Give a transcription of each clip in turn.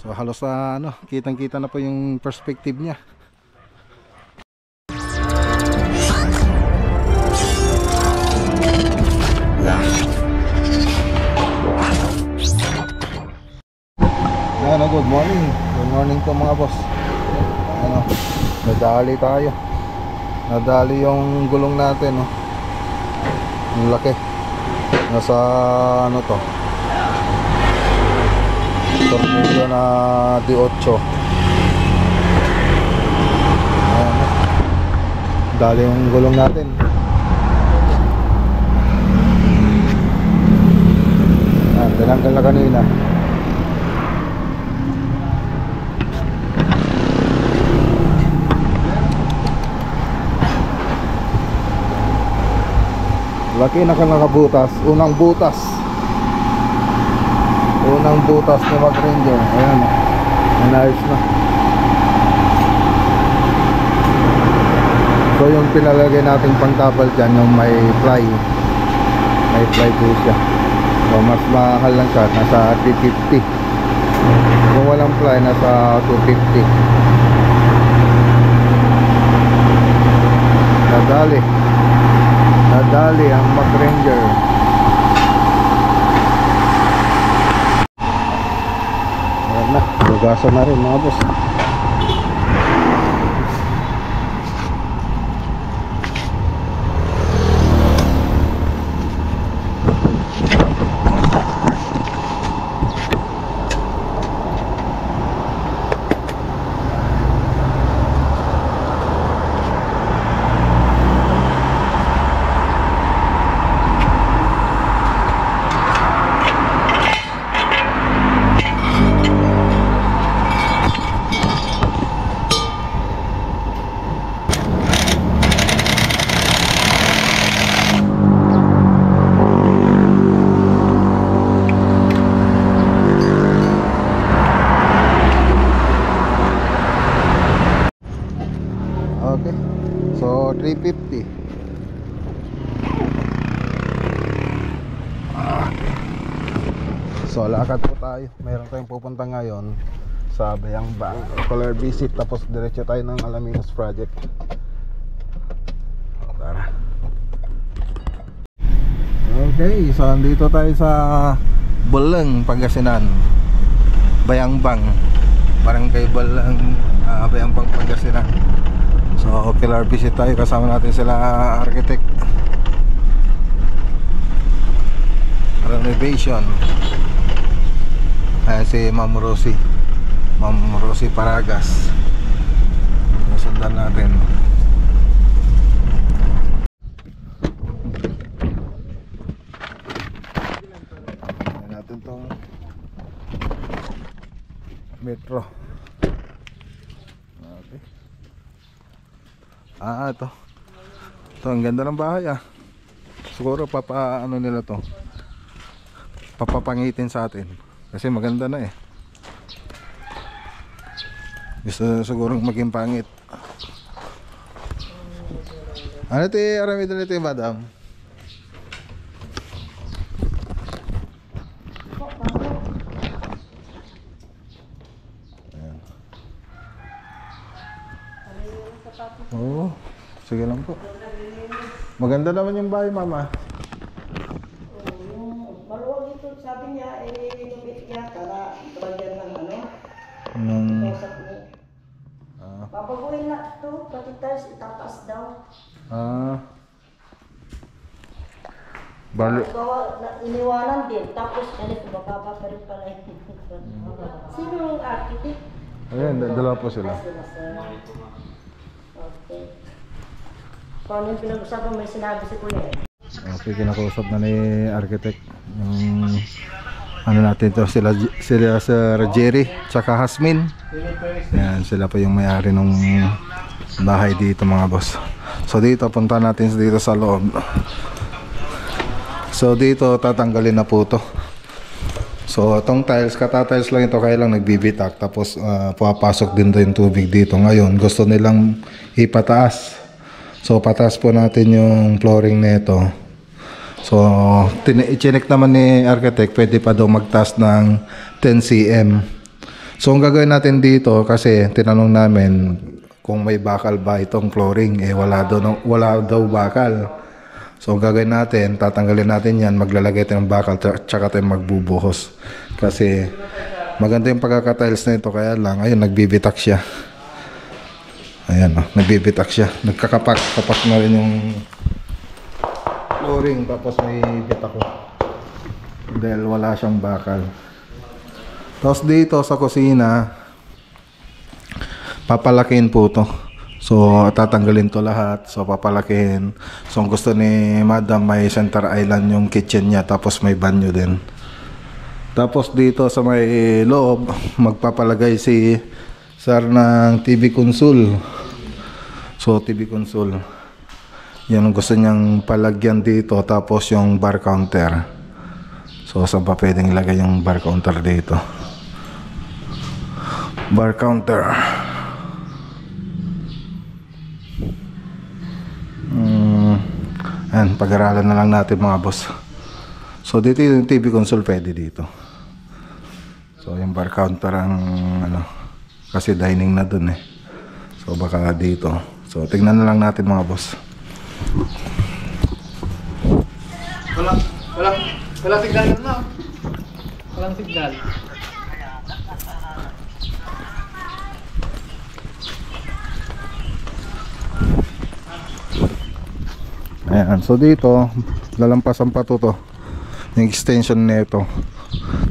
So halos sa kitang-kita na po yung perspective niya. Good morning. Good morning po mga boss. Nadali tayo. Nadali yung gulong natin, ang laki. Nasa to? Tornilyo na D8. Dali yung gulong natin. Tinanggal na kanina. Laki na nakabutas. Unang butas ni Mag-Ranger. Ayan, inayos na. So yung pinalagay nating pangtapal dyan, yung may ply po siya. So mas mahal lang siya, nasa 350. Kung walang ply, nasa 250. Nadali ang Mag-Ranger. Ayan na, lugasan na rin mga boss. Okay, so 350. So lakad po tayo. Meron tayong pupunta ngayon sa Bayambang color visit, tapos diretso tayo ng Alaminos project. Tara. Okay, so andito tayo sa Buleng, Pangasinan. Bayambang, Barangay Buleng, Bayambang, Pangasinan. So killer visit tayo, kasama natin sila architect. Renovation. Ayan si Ma'am Rosie Paragas. Nasundan natin. Ayan natin tong metro. Okay. Ito. Ang ganda ng bahay Siguro papaano nila to. Papapangitin sa atin. Kasi maganda na Gusto siguro maging pangit. Ano ito aramid na ito madam? Ayan. Oo, sige lang po. Maganda naman yung bahay mama. Maluwag ito, sabi niya, inubit niya para bagyan ng papaguhin na ito, pati tayo itapas daw. Iniwanan din, tapos ganito, bababa pa rin pala ito. Sino yung architect? Ayan, dalawa po sila. Okay. Paano yung pinag-usapan, may sinabi si Kuya Okay, kinakausap na ni architect yung natin to, sila Sir Jerry tsaka Hasmin. Yan, sila pa yung may-ari ng bahay dito mga boss. So dito, punta natin dito sa loob. So dito tatanggalin na po to. So itong tiles, kata-tiles lang ito, kaya lang nagbibitak. Tapos papasok din yung tubig dito. Ngayon gusto nilang ipataas. So pataas po natin yung flooring nito. So i-check naman ni architect, pwede pa daw magtaas ng 10 cm. So ang gagawin natin dito, kasi tinanong namin kung may bakal ba itong flooring, eh wala daw bakal. So ang gagawin natin, tatanggalin natin yan, maglalagay tayo ng bakal, tsaka tayo magbubuhos. Kasi maganda yung pagkakatiles na ito, kaya lang, ayun, nagbibitak siya. Ayan, nagbibitak siya. Nagkakapak na rin yung flooring, tapos may bitak ko. Dahil wala siyang bakal. Tapos dito sa kusina, papalakin po to. So tatanggalin to lahat. So papalakin. So ang gusto ni Madam, may center island yung kitchen niya, tapos may banyo din. Tapos dito sa may loob, magpapalagay si Sir ng TV console. So TV console, yan ang gusto niyang palagyan dito. Tapos yung bar counter. So saan pa pwedeng ilagay yung bar counter dito? Bar counter. Ayan, pag-aralan na lang natin mga boss. So dito yung TV console, pwede dito. So yung bar counter ang kasi dining na dun eh. So baka dito. So tingnan na lang natin mga boss. Walang signal na. Walang signal. Ayan, so dito lalampasan pa to yung extension nito.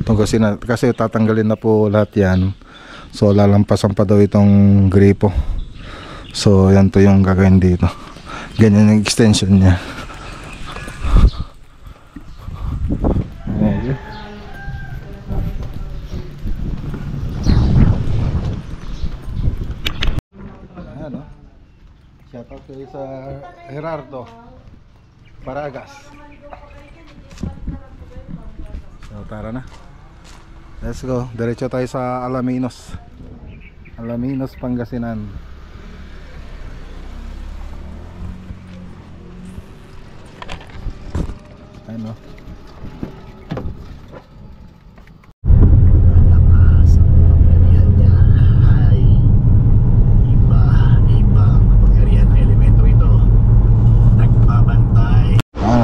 Kasi tatanggalin na po lahat yan. So lalampasan pa daw itong gripo. So yan to yung gagawin dito. Ganyan yung extension niya. Ayan, oh. Shout out kayo sa Gerardo Paragas. So tara na. Let's go. Diretso tayo sa Alaminos. Alaminos, Pangasinan. Ano?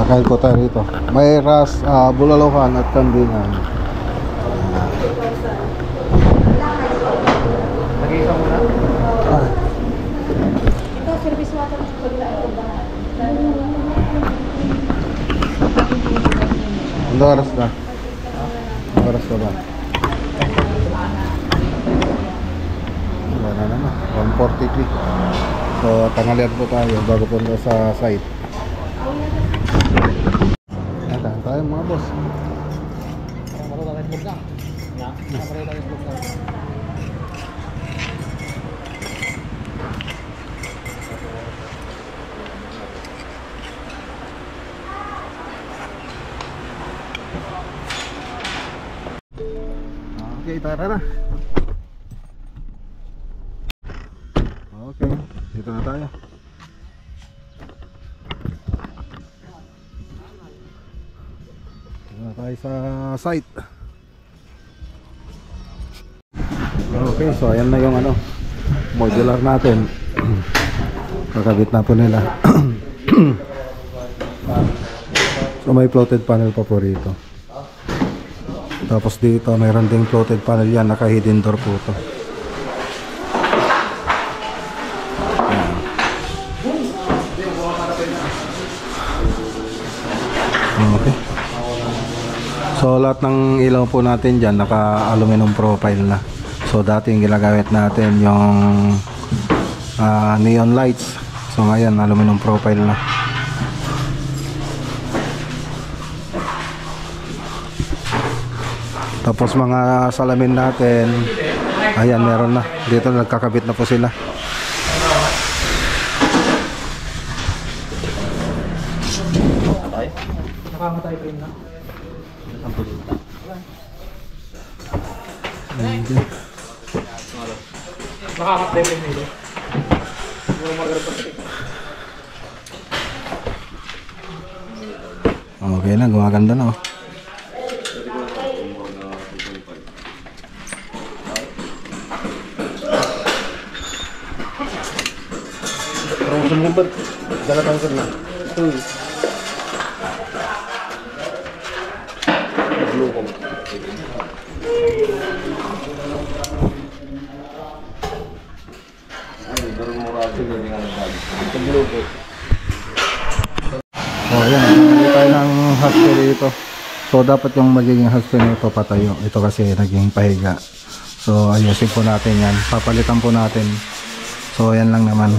Nakail ko tayo rito. May ras, Bulalohan at Kandingan. Nag-iisa muna? Ito, service water ng paglaot ba? Ano oras na? Ano oras na ba? Wala na. 1:43. So, tanghalian po tayo bago punta sa site. Ayan tayo mga boss. Marunong tayo itlog lang. Marunong tayo itlog lang. Okay, tara na. Okay, dito na tayo. Dito na tayo sa site. Okay, so ayan na yung modular natin. Kakabit na po nila. So may floated panel pa po rito. Tapos dito mayroon ding floated panel yan, naka hidden door po ito. Okay. So lahat ng ilaw po natin dyan naka aluminum profile na. So dati yung ginagamit natin yung neon lights. So ngayon aluminum profile na. Tapos mga salamin natin, ayan, meron na. Dito nagkakabit na po sila. Nakamatay pa rin na. Nakamatay pa rin nito. Okay na, gumaganda na. Yung ba't dagatangkad na? Ito eh. Blue ko. Ay, darong murado yun yung ano. Ito blue ko. Oh, ayan. Nakakita tayo ng husky dito. So, dapat yung magiging husky nito patayo. Ito kasi naging pahiga. So, ayusin po natin yan. Papalitan po natin. So, ayan lang naman.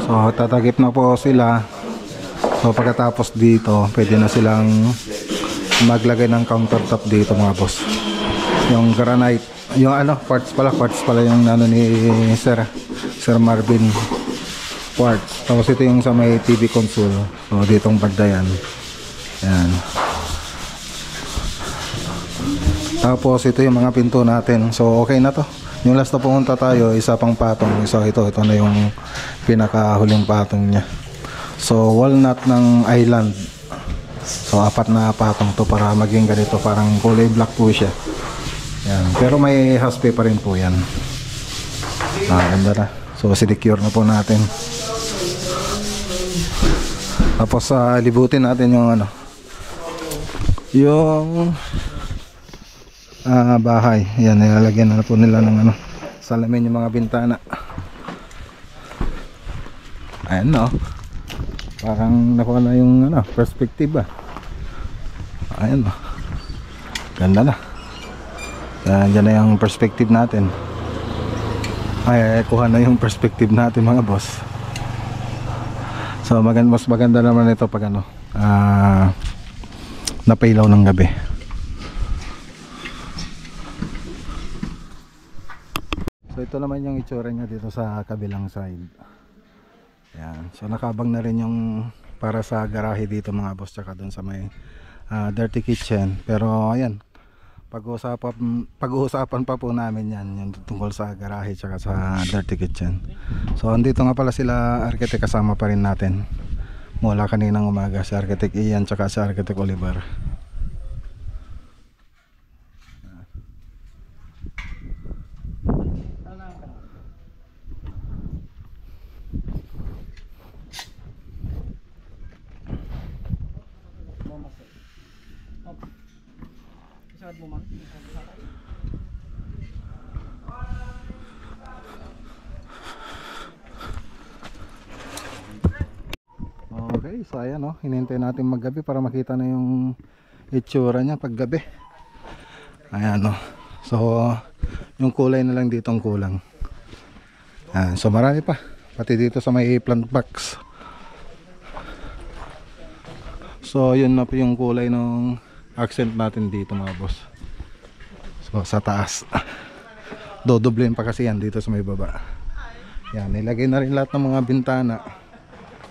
So, tatagip na po sila. So, pagkatapos dito, pwede na silang maglagay ng countertop dito mga boss. Yung granite. Yung ano, quartz pala yung ano ni Sir Marvin. Quartz. Tapos ito yung sa may TV console. So, ditong banda yan. Ayan. Tapos ito yung mga pinto natin. So okay na to. Yung last na pumunta tayo, isa pang patong. So ito na yung pinakahuling patong niya. So walnut ng island. So 4 na patong to para maging ganito. Parang kulay black po siya. Yan. Pero may husky pa rin po yan. Ganda na. So sinecure na po natin. Tapos libutin natin yung ano, yung bahay. Yan, nilalagyan na po nila ng ano, salamin yung mga bintana. Ayan no. Parang nakuha na yung ano, perspective ba. Ayan no. Ganda na. Yan na yung perspective natin. Ay, kuha na yung perspective natin mga boss. So mas maganda naman ito pag ano, napailaw ng gabi. So ito naman yung itsura niya dito sa kabilang side. Yan. So nakabang na rin yung para sa garahe dito mga boss, tsaka doon sa may dirty kitchen. Pero ayan, pag-uusapan pa po namin yan, yung tungkol sa garahe tsaka sa dirty kitchen. So andito nga pala sila architect, kasama pa rin natin mula kaninang umaga, si architect Ian tsaka si architect Oliver. Okay, so ayan o, hinintay natin maggabi para makita na yung itsura niya paggabi. Ayan o. So yung kulay na lang dito ang kulang. So marami pa, pati dito sa may plant box. So yun na po yung kulay ng accent natin dito mga boss. So sa taas dodoblin pa kasi yan dito sa may baba. Yan, nilagay na rin lahat ng mga bintana.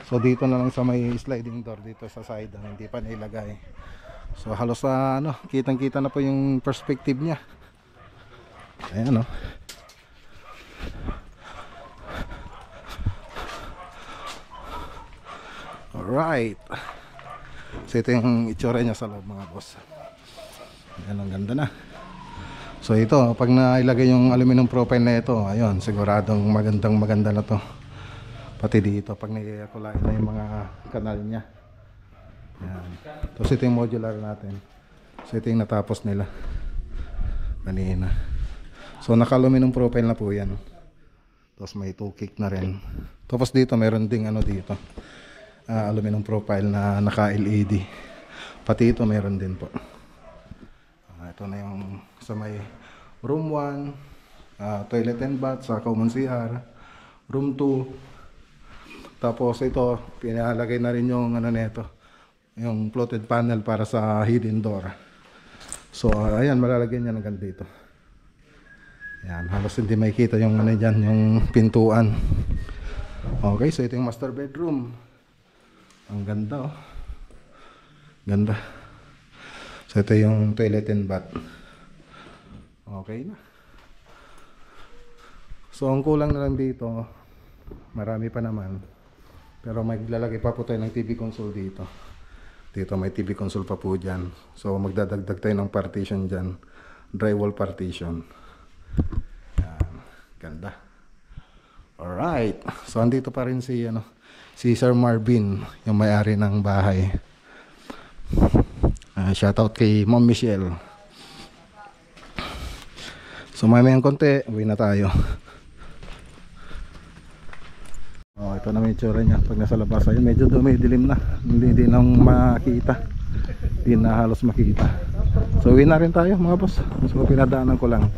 So dito na lang sa may sliding door dito sa side ang hindi pa nilagay. So halos ano, kitang-kita na po yung perspective niya. Ayan oh. Alright. So ito yung itsura niya sa loob mga boss. Ayan, ang ganda na. So ito, pag nailagay yung aluminum profile na ito, ayun, siguradong maganda na to. Pati dito pag nilakulain na yung mga kanal niya. Yan. Tapos ito yung modular natin. So ito yung natapos nila kanina. So naka aluminum profile na po yan. Tapos may 2 kick na rin. Tapos dito meron ding ano dito, aluminum profile na naka LED. Pati ito meron din po. Ito na yung sa may room 1, toilet and bath sa common CR, room 2. Tapos ito, pinalagay na rin yung ano nito, yung floated panel para sa hidden door. So ayan, malalagyan niya hanggang dito. Ayan, halos hindi makikita yung ano dyan, yung pintuan. Okay, so ito yung master bedroom. Ang ganda oh. Ganda. So ito yung toilet and bath. Okay na. So ang kulang na lang dito, marami pa naman. Pero maglalagay pa po tayo ng TV console dito. Dito may TV console pa po dyan. So magdadagdag tayo ng partition dyan. Drywall partition. Yan. Ganda. Alright. So andito pa rin si si Sir Marvin, yung may-ari ng bahay. Shoutout kay Ma'am Michelle. So mamayang konti, uwi na tayo. Oh, ito na may itsura niya pag nasa labas. Ayun, medyo dumidilim na. Hindi na makita. Hindi na halos makita. So uwi na rin tayo mga boss. So pinadaanan ko lang.